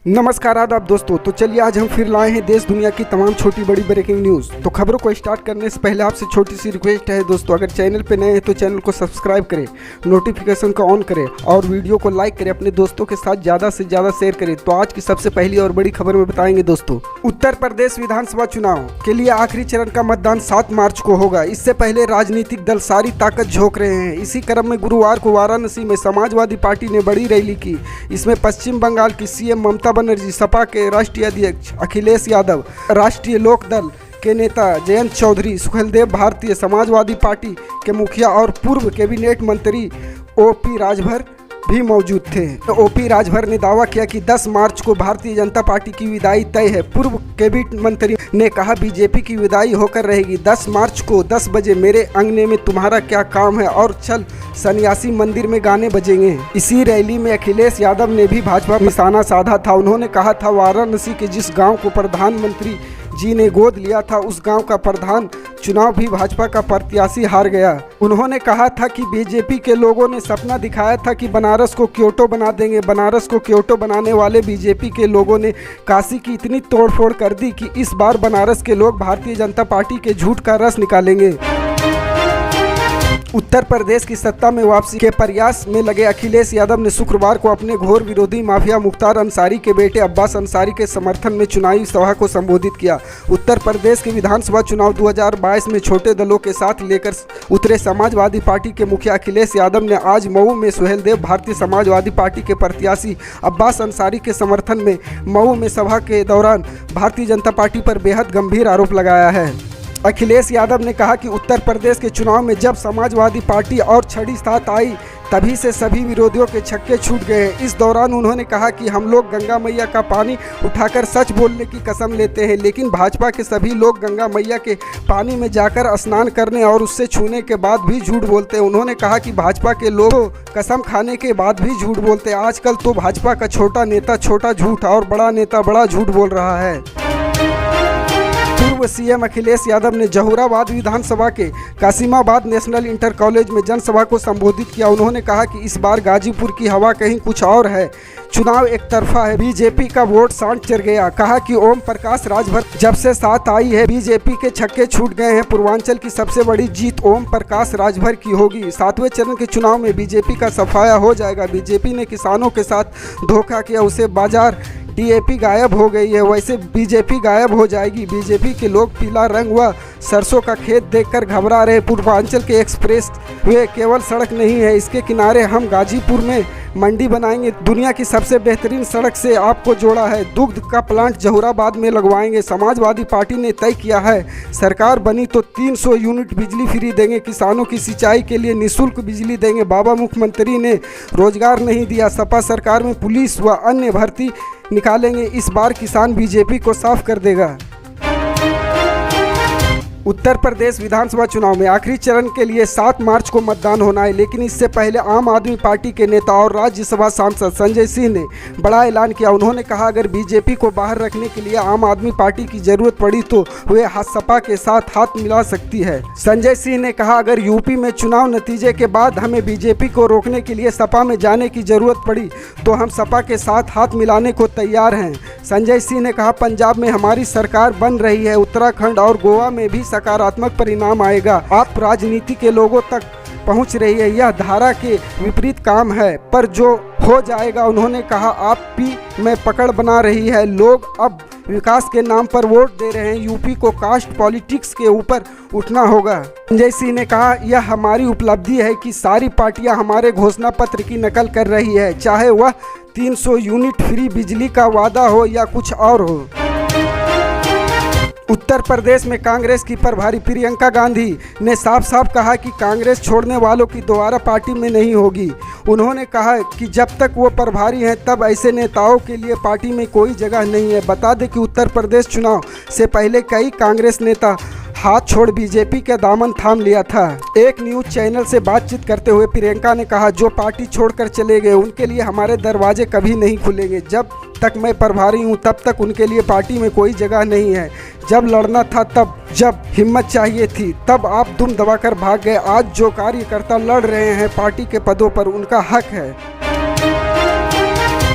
नमस्कार आदाब दोस्तों। तो चलिए आज हम फिर लाए हैं देश दुनिया की तमाम छोटी बड़ी ब्रेकिंग न्यूज़। तो खबरों को स्टार्ट करने से पहले आपसे छोटी सी रिक्वेस्ट है दोस्तों, अगर चैनल पे नए हैं तो चैनल को सब्सक्राइब करें, नोटिफिकेशन को ऑन करें और वीडियो को लाइक करें, अपने दोस्तों के साथ ज़्यादा से ज़्यादा शेयर करें। तो आज की सबसे पहली और बड़ी खबर में बताएंगे दोस्तों, उत्तर प्रदेश विधानसभा चुनाव के लिए आखिरी चरण का मतदान 7 मार्च को होगा। इससे पहले राजनीतिक दल सारी ताकत झोंक रहे हैं। इसी क्रम में गुरुवार को वाराणसी में समाजवादी पार्टी ने बड़ी रैली की। इसमें पश्चिम बंगाल की सीएम ममता बनर्जी, सपा के राष्ट्रीय अध्यक्ष अखिलेश यादव, राष्ट्रीय लोक दल के नेता जयंत चौधरी, सुखदेव भारतीय समाजवादी पार्टी के मुखिया और पूर्व कैबिनेट मंत्री ओपी राजभर भी मौजूद थे। ओपी राजभर ने दावा किया कि 10 मार्च को भारतीय जनता पार्टी की विदाई तय है। पूर्व कैबिनेट मंत्री ने कहा, बीजेपी की विदाई होकर रहेगी। 10 मार्च को 10 बजे मेरे अंगने में तुम्हारा क्या काम है और चल सन्यासी मंदिर में गाने बजेंगे। इसी रैली में अखिलेश यादव ने भी भाजपा निशाना साधा था। उन्होंने कहा था, वाराणसी के जिस गांव को प्रधानमंत्री जी ने गोद लिया था, उस गांव का प्रधान चुनाव भी भाजपा का प्रत्याशी हार गया। उन्होंने कहा था कि बीजेपी के लोगों ने सपना दिखाया था कि बनारस को क्योटो बना देंगे। बनारस को क्योटो बनाने वाले बीजेपी के लोगों ने काशी की इतनी तोड़फोड़ कर दी कि इस बार बनारस के लोग भारतीय जनता पार्टी के झूठ का रस निकालेंगे। उत्तर प्रदेश की सत्ता में वापसी के प्रयास में लगे अखिलेश यादव ने शुक्रवार को अपने घोर विरोधी माफिया मुख्तार अंसारी के बेटे अब्बास अंसारी के समर्थन में चुनावी सभा को संबोधित किया। उत्तर प्रदेश के विधानसभा चुनाव 2022 में छोटे दलों के साथ लेकर उतरे समाजवादी पार्टी के मुखिया अखिलेश यादव ने आज मऊ में सुहेलदेव भारतीय समाजवादी पार्टी के प्रत्याशी अब्बास अंसारी के समर्थन में मऊ में सभा के दौरान भारतीय जनता पार्टी पर बेहद गंभीर आरोप लगाया है। अखिलेश यादव ने कहा कि उत्तर प्रदेश के चुनाव में जब समाजवादी पार्टी और छड़ी साथ आई, तभी से सभी विरोधियों के छक्के छूट गए। इस दौरान उन्होंने कहा कि हम लोग गंगा मैया का पानी उठाकर सच बोलने की कसम लेते हैं, लेकिन भाजपा के सभी लोग गंगा मैया के पानी में जाकर स्नान करने और उससे छूने के बाद भी झूठ बोलते हैं। उन्होंने कहा कि भाजपा के लोग कसम खाने के बाद भी झूठ बोलते हैं। आजकल तो भाजपा का छोटा नेता छोटा झूठ और बड़ा नेता बड़ा झूठ बोल रहा है। पूर्व सीएम अखिलेश यादव ने जहूराबाद विधानसभा के कासिमाबाद नेशनल इंटर कॉलेज में जनसभा को संबोधित किया। उन्होंने कहा कि इस बार गाजीपुर की हवा कहीं कुछ और है, चुनाव एक तरफा है, बीजेपी का वोट सांड चढ़ गया। कहा कि ओम प्रकाश राजभर जब से साथ आई है, बीजेपी के छक्के छूट गए हैं। पूर्वांचल की सबसे बड़ी जीत ओम प्रकाश राजभर की होगी। 7वें चरण के चुनाव में बीजेपी का सफाया हो जाएगा। बीजेपी ने किसानों के साथ धोखा किया, उसे बाजार टीएपी गायब हो गई है, वैसे बीजेपी गायब हो जाएगी। बीजेपी के लोग पीला रंग व सरसों का खेत देखकर घबरा रहे। पूर्वांचल के एक्सप्रेस वे केवल सड़क नहीं है, इसके किनारे हम गाजीपुर में मंडी बनाएंगे। दुनिया की सबसे बेहतरीन सड़क से आपको जोड़ा है। दुग्ध का प्लांट जहूराबाद में लगवाएंगे। समाजवादी पार्टी ने तय किया है, सरकार बनी तो 300 यूनिट बिजली फ्री देंगे। किसानों की सिंचाई के लिए निःशुल्क बिजली देंगे। बाबा मुख्यमंत्री ने रोजगार नहीं दिया। सपा सरकार में पुलिस व अन्य भर्ती निकालेंगे। इस बार किसान बीजेपी को साफ कर देगा। उत्तर प्रदेश विधानसभा चुनाव में आखिरी चरण के लिए 7 मार्च को मतदान होना है, लेकिन इससे पहले आम आदमी पार्टी के नेता और राज्यसभा सांसद संजय सिंह ने बड़ा ऐलान किया। उन्होंने कहा, अगर बीजेपी को बाहर रखने के लिए आम आदमी पार्टी की जरूरत पड़ी तो वे सपा के साथ हाथ मिला सकती है। संजय सिंह ने कहा, अगर यूपी में चुनाव नतीजे के बाद हमें बीजेपी को रोकने के लिए सपा में जाने की जरूरत पड़ी तो हम सपा के साथ हाथ मिलाने को तैयार हैं। संजय सिंह ने कहा, पंजाब में हमारी सरकार बन रही है, उत्तराखंड और गोवा में भी सकारात्मक परिणाम आएगा। आप राजनीति के लोगों तक पहुंच रही है, यह धारा के विपरीत काम है, पर जो हो जाएगा। उन्होंने कहा, आप पी में पकड़ बना रही है, लोग अब विकास के नाम पर वोट दे रहे हैं। यूपी को कास्ट पॉलिटिक्स के ऊपर उठना होगा। संजय सिंह ने कहा, यह हमारी उपलब्धि है कि सारी पार्टियां हमारे घोषणा पत्र की नकल कर रही है, चाहे वह 300 यूनिट फ्री बिजली का वादा हो या कुछ और हो। उत्तर प्रदेश में कांग्रेस की प्रभारी प्रियंका गांधी ने साफ साफ कहा कि कांग्रेस छोड़ने वालों की दोबारा पार्टी में नहीं होगी। उन्होंने कहा कि जब तक वो प्रभारी हैं तब ऐसे नेताओं के लिए पार्टी में कोई जगह नहीं है। बता दें कि उत्तर प्रदेश चुनाव से पहले कई कांग्रेस नेता हाथ छोड़ बीजेपी का दामन थाम लिया था। एक न्यूज चैनल से बातचीत करते हुए प्रियंका ने कहा, जो पार्टी छोड़कर चले गए उनके लिए हमारे दरवाजे कभी नहीं खुलेंगे। जब तक मैं प्रभारी हूं तब तक उनके लिए पार्टी में कोई जगह नहीं है। जब लड़ना था तब, जब हिम्मत चाहिए थी तब आप दुम दबाकर भाग गए। आज जो कार्यकर्ता लड़ रहे हैं पार्टी के पदों पर, उनका हक है।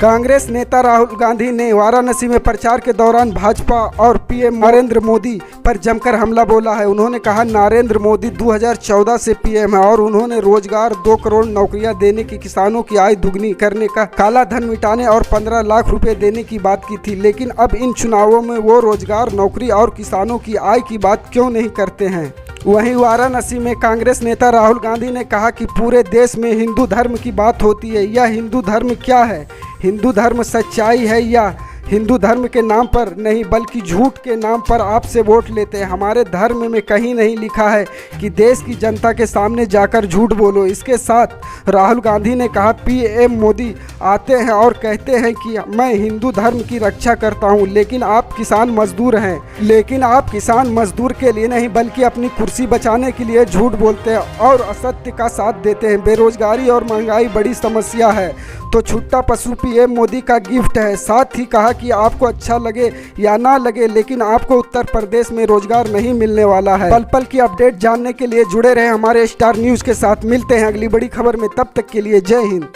कांग्रेस नेता राहुल गांधी ने वाराणसी में प्रचार के दौरान भाजपा और पीएम नरेंद्र मोदी पर जमकर हमला बोला है। उन्होंने कहा नरेंद्र मोदी 2014 से पीएम है और उन्होंने रोजगार, 2 करोड़ नौकरियां देने की, किसानों की आय दुगनी करने का, काला धन मिटाने और 15 लाख रुपए देने की बात की थी। लेकिन अब इन चुनावों में वो रोजगार, नौकरी और किसानों की आय की बात क्यों नहीं करते हैं। वहीं वाराणसी में कांग्रेस नेता राहुल गांधी ने कहा कि पूरे देश में हिंदू धर्म की बात होती है। यह हिंदू धर्म क्या है? हिंदू धर्म सच्चाई है या हिंदू धर्म के नाम पर नहीं बल्कि झूठ के नाम पर आपसे वोट लेते हैं। हमारे धर्म में कहीं नहीं लिखा है कि देश की जनता के सामने जाकर झूठ बोलो। इसके साथ राहुल गांधी ने कहा पीएम मोदी आते हैं और कहते हैं कि मैं हिंदू धर्म की रक्षा करता हूं, लेकिन आप किसान मजदूर हैं। लेकिन आप किसान मजदूर के लिए नहीं बल्कि अपनी कुर्सी बचाने के लिए झूठ बोलते हैं और असत्य का साथ देते हैं। बेरोजगारी और महंगाई बड़ी समस्या है तो छुट्टा पशु पीएम मोदी का गिफ्ट है। साथ ही कहा कि आपको अच्छा लगे या ना लगे, लेकिन आपको उत्तर प्रदेश में रोजगार नहीं मिलने वाला है। पल पल की अपडेट जानने के लिए जुड़े रहे हमारे स्टार न्यूज के साथ। मिलते हैं अगली बड़ी खबर में, तब तक के लिए जय हिंद।